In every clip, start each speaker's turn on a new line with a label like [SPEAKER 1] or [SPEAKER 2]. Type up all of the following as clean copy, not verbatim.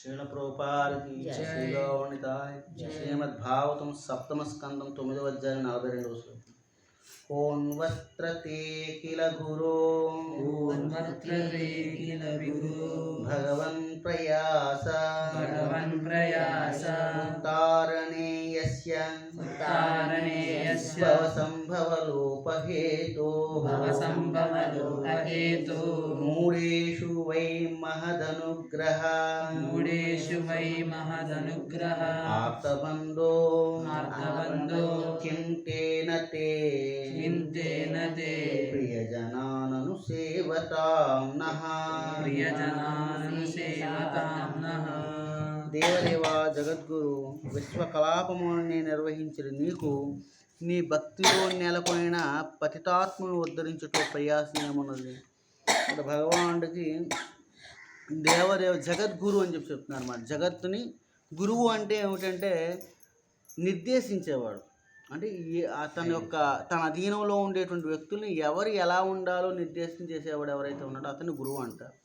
[SPEAKER 1] శ్రీల ప్రోపాలకి శ్రీలో వండితాయ్ శ్రీమద్భాగవతం సప్తమ స్కందం 9వ అధ్యాయం 42వ శ్లోకం. కోన్వత్రతే కిల గురో భగవన్ ప్రయాస ఉత్తారణేయస్య భవసంభవలోపహేతో మూఢేషు వై మహదనుగ్రహ ఆప్తబంధో కింతేన తే ప్రియజనానను సేవతాం నః. దేవదేవా జగద్గురు విశ్వకలాపముని నిర్వహించిన నీకు నీ భక్తిలో నెలకొనిన పతితాత్మను ఉద్ధరించుటో ప్రయాసమేమున్నది. ఇక్కడ భగవానుడికి దేవదేవ జగద్గురు అని చెప్తున్నారు అన్నమాట. జగత్తుని గురువు అంటే ఏమిటంటే నిర్దేశించేవాడు, అంటే తన అధీనంలో ఉండేటువంటి వ్యక్తుల్ని ఎవరు ఎలా ఉండాలో నిర్దేశం చేసేవాడు ఎవరైతే ఉన్నాడో అతన్ని గురువు అంటారు.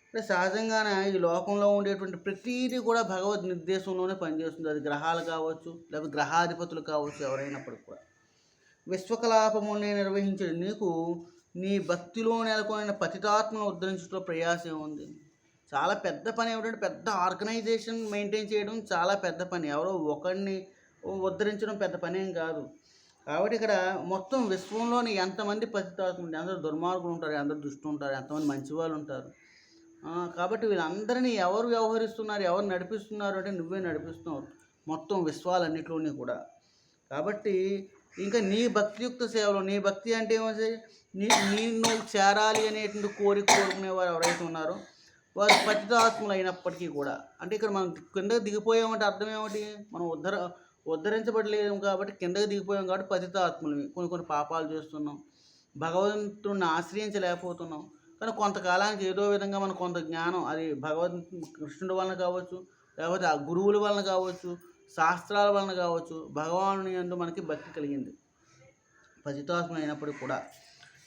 [SPEAKER 1] అంటే సహజంగానే ఈ లోకంలో ఉండేటువంటి ప్రతీది కూడా భగవద్ నిర్దేశంలోనే పనిచేస్తుంది. అది గ్రహాలు కావచ్చు, లేకపోతే గ్రహాధిపతులు కావచ్చు, ఎవరైనప్పటికి కూడా. విశ్వకలాపముని నిర్వహించే నీకు నీ భక్తిలో నెలకొనిన పతితాత్మను ఉద్ధరించడంలో ప్రయాసం ఉంది. చాలా పెద్ద పని ఏమిటంటే పెద్ద ఆర్గనైజేషన్ మెయింటైన్ చేయడం చాలా పెద్ద పని. ఎవరో ఒకరిని ఉద్ధరించడం పెద్ద పని ఏం కాదు. కాబట్టి ఇక్కడ మొత్తం విశ్వంలోని ఎంతమంది పతితాత్మలు ఉంటారు, అందరూ దుర్మార్గులు ఉంటారు, అందరూ దుష్టులు ఉంటారు, ఎంతమంది మంచి వాళ్ళు ఉంటారు. కాబట్టి వీళ్ళందరినీ ఎవరు వ్యవహరిస్తున్నారు, ఎవరు నడిపిస్తున్నారు అంటే నువ్వే నడిపిస్తున్నావు మొత్తం విశ్వాలన్నింటిలోని కూడా. కాబట్టి ఇంకా నీ భక్తియుక్త సేవలో, నీ భక్తి అంటే ఏమో నిన్ను చేరాలి అనేటువంటి కోరుకునేవారు ఎవరైతే ఉన్నారో వారు పతితాత్ములు అయినప్పటికీ కూడా, అంటే ఇక్కడ మనం కిందకి దిగిపోయామంటే అర్థం ఏమిటి, మనం ఉద్ధరించబడలేము కాబట్టి కిందకి దిగిపోయాం కాబట్టి పతితాత్ములు. కొన్ని పాపాలు చేస్తున్నాం, భగవంతుడిని ఆశ్రయించలేకపోతున్నాం. కానీ కొంతకాలానికి ఏదో విధంగా మనకు కొంత జ్ఞానం, అది కృష్ణుడి వలన కావచ్చు, లేకపోతే ఆ గురువుల వలన కావచ్చు, శాస్త్రాల వలన కావచ్చు, భగవానుని యందు మనకి భక్తి కలిగింది పతితాత్మ అయినప్పటికీ కూడా.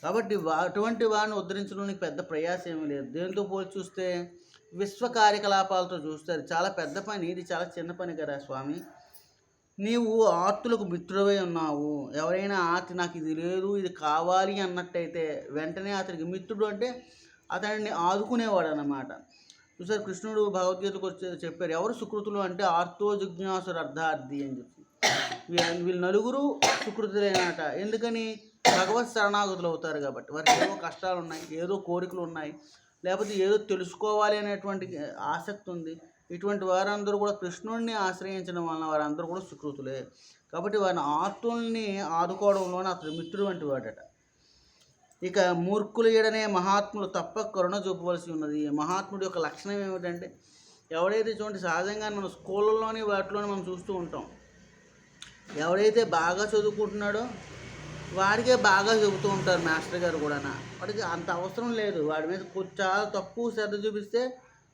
[SPEAKER 1] కాబట్టి అటువంటి వాడిని ఉద్ధరించడానికి పెద్ద ప్రయాసం ఏమీ లేదు. దేంతో పోల్చి చూస్తే విశ్వ కార్యకలాపాలతో చూస్తే అది చాలా పెద్ద పని, ఇది చాలా చిన్న పని కదా స్వామి. నీవు ఆర్తులకు మిత్రుడవై ఉన్నావు. ఎవరైనా ఆర్తి నాకు ఇది లేదు ఇది కావాలి అన్నట్టయితే వెంటనే అతనికి మిత్రుడు అంటే అతడిని ఆదుకునేవాడు అన్నమాట. చూసారు కృష్ణుడు భగవద్గీతకు చెప్పారు, ఎవరు సుకృతులు అంటే ఆర్తో జిజ్ఞాసుడు అర్ధార్థి అని చెప్పి. వీళ్ళు నలుగురు సుకృతులేనట. ఎందుకని? భగవత్ శరణాగతులు అవుతారు కాబట్టి. వారికి ఏదో కష్టాలు ఉన్నాయి, ఏదో కోరికలు ఉన్నాయి, లేకపోతే ఏదో తెలుసుకోవాలి అనేటువంటి ఆసక్తి ఉంది. ఇటువంటి వారందరూ కూడా కృష్ణుడిని ఆశ్రయించడం వలన వారందరూ కూడా సుకృతులే. కాబట్టి వారిని ఆర్తుల్ని ఆదుకోవడంలోనే అతడు మిత్రుడు వంటి వాడట. ఇక మూర్ఖులు ఏడనే మహాత్ములు తప్ప కరుణ చూపవలసి ఉన్నది. మహాత్ముడి యొక్క లక్షణం ఏమిటంటే, ఎవడైతే చూడండి సహజంగా మనం స్కూళ్ళలోని వాటిలోనే మనం చూస్తూ ఉంటాం, ఎవడైతే బాగా చదువుకుంటున్నాడో వాడికే బాగా చెబుతూ ఉంటారు మాస్టర్ గారు కూడా. వాడికి అంత అవసరం లేదు, వాడి మీద చాలా తక్కువ శ్రద్ధ చూపిస్తే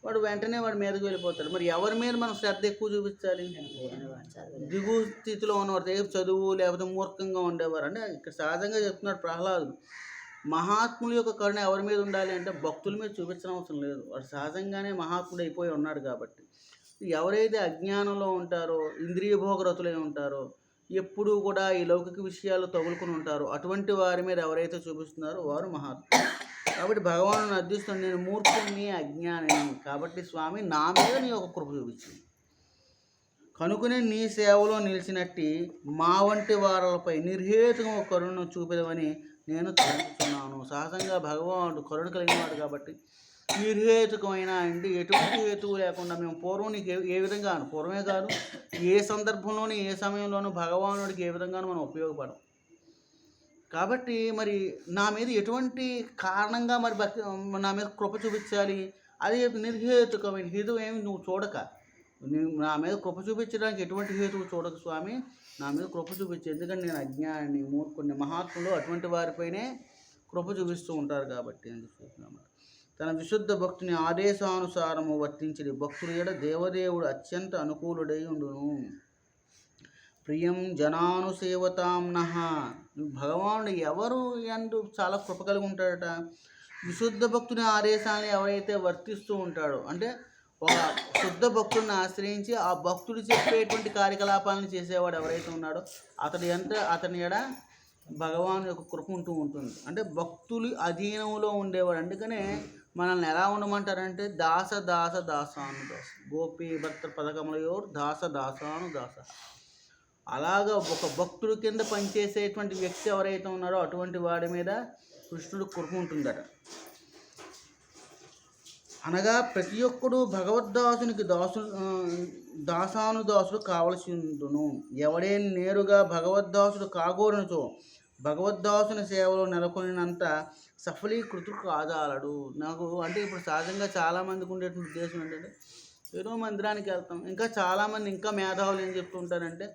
[SPEAKER 1] వాడు వెంటనే వాడి మీదకి వెళ్ళిపోతాడు. మరి ఎవరి మీద మనం శ్రద్ధ ఎక్కువ చూపించాలి? దిగు స్థితిలో ఉన్నవారు, చదువు లేకపోతే మూర్ఖంగా ఉండేవారు. అంటే ఇక్కడ సహజంగా చెప్తున్నాడు ప్రహ్లాదుడు, మహాత్ముల యొక్క కరుణ ఎవరి మీద ఉండాలి అంటే భక్తుల మీద చూపించడం అవసరం లేదు. వాడు సహజంగానే మహాత్ముడు అయిపోయి ఉన్నాడు కాబట్టి. ఎవరైతే అజ్ఞానంలో ఉంటారో, ఇంద్రియ భోగరతులై ఉంటారో, ఎప్పుడూ కూడా ఈ లౌకిక విషయాలు తగులుకుని ఉంటారో అటువంటి వారి మీద ఎవరైతే చూపిస్తున్నారో వారు మహాత్ములు. కాబట్టి భగవాను అర్థిస్తాను, నేను మూర్ఖుని అజ్ఞానిని కాబట్టి స్వామి నా మీద నీ ఒక కృప చూపించింది కనుకనే నీ సేవలో నిలిచినట్టి మా వంటి వారలపై నిర్హేతుగా కరుణను చూపేదమని నేను తలంచుతున్నాను. సహజంగా భగవానుడు కరుణ కలిగినవాడు కాబట్టి నిర్హేతుకమైన అండి ఎటువంటి హేతువు లేకుండా మేము పూర్వం నీకు ఏ విధంగా, పూర్వమే కాదు ఏ సందర్భంలోనూ ఏ సమయంలోనూ భగవానుడికి ఏ విధంగానూ మనం ఉపయోగపడం. కాబట్టి మరి నా మీద ఎటువంటి కారణంగా మరి నా మీద కృప చూపించాలి, అది నిర్హేతుకమైన హేతువు ఏమి నువ్వు చూడక, నా మీద కృప చూపించడానికి ఎటువంటి హేతువు చూడక స్వామి, నా మీద కృప చూపించు. ఎందుకంటే నేను అజ్ఞాని మూర్ఖుని. మహాత్ములు అటువంటి వారిపైనే కృప చూపిస్తూ ఉంటారు కాబట్టి అని చెప్తున్నాను. తన విశుద్ధ భక్తుని ఆదేశానుసారము వర్తించడి భక్తుల ఎడ దేవదేవుడు అత్యంత అనుకూలుడై ఉండును. ప్రియం జనానుసేవతాం నః. భగవానుడు ఎవరు యందు చాలా కృప కలిగి ఉంటాడట. విశుద్ధ భక్తుని ఆదేశాన్ని ఎవరైతే వర్తిస్తూ ఉంటాడో, అంటే ఒక శుద్ధ భక్తుడిని ఆశ్రయించి ఆ భక్తుడు చెప్పేటువంటి కార్యకలాపాలను చేసేవాడు ఎవరైతే ఉన్నాడో అతని ఎడ భగవాన్ యొక్క కృప ఉంటూ ఉంటుంది. అంటే భక్తులు అధీనంలో ఉండేవాడు. అందుకనే మనల్ని ఎలా ఉండమంటారంటే దాస దాస దాసాను దాస గోపీ భక్త పథకములయో దాస దాసాను దాస. అలాగా ఒక భక్తుడి కింద పనిచేసేటువంటి వ్యక్తి ఎవరైతే ఉన్నారో అటువంటి వాడి మీద కృష్ణుడు కృప ఉంటుందట. అనగా ప్రతి ఒక్కడు భగవద్దాసునికి దాసానుదాసుడు కావలసి ఉండును. ఎవడే నేరుగా భగవద్దాసుడు కాగోరునుచో భగవద్దాసుని సేవలో నెలకొనినంత సఫలీకృతుడు కాదాలడు. నాకు అంటే ఇప్పుడు సహజంగా చాలామందికి ఉండేటువంటి ఉద్దేశం ఏంటంటే ఏదో మందిరానికి వెళ్తాం. ఇంకా చాలామంది ఇంకా మేధావులు ఏం చెప్తుంటారంటే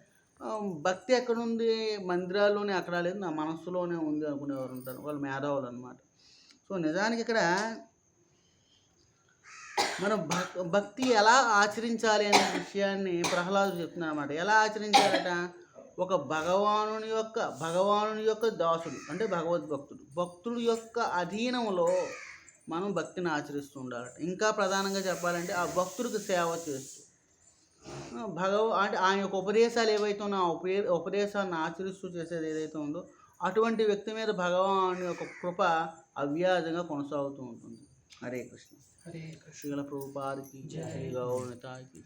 [SPEAKER 1] భక్తి ఎక్కడుంది, మందిరాల్లోనే అక్కడ లేదు, నా మనస్సులోనే ఉంది అనుకునేవారు ఉంటారు. వాళ్ళు మేధావులు అన్నమాట. సో నిజానికి ఇక్కడ మనం భక్తి ఎలా ఆచరించాలి అనే విషయాన్ని ప్రహ్లాదుడు చెప్తున్నాడు అన్నమాట. ఎలా ఆచరించాలట? ఒక భగవానుని యొక్క దాసుడు అంటే భగవద్భక్తుడు, భక్తుడు యొక్క అధీనంలో మనం భక్తిని ఆచరిస్తూ ఉండాలట. ఇంకా ప్రధానంగా చెప్పాలంటే ఆ భక్తుడికి సేవ చేస్తూ అంటే ఆయన యొక్క ఉపదేశాలు ఏవైతే ఉన్నా ఉపదేశాన్ని ఆచరిస్తూ చేసేది ఏదైతే ఉందో అటువంటి వ్యక్తి మీద భగవాన్ యొక్క కృప అవ్యాజంగా కొనసాగుతూ ఉంటుంది. హరే కృష్ణ.
[SPEAKER 2] హరే కృష్ణ.
[SPEAKER 1] శ్రీల ప్రభుపాదికి జై, గౌరవనితాయికి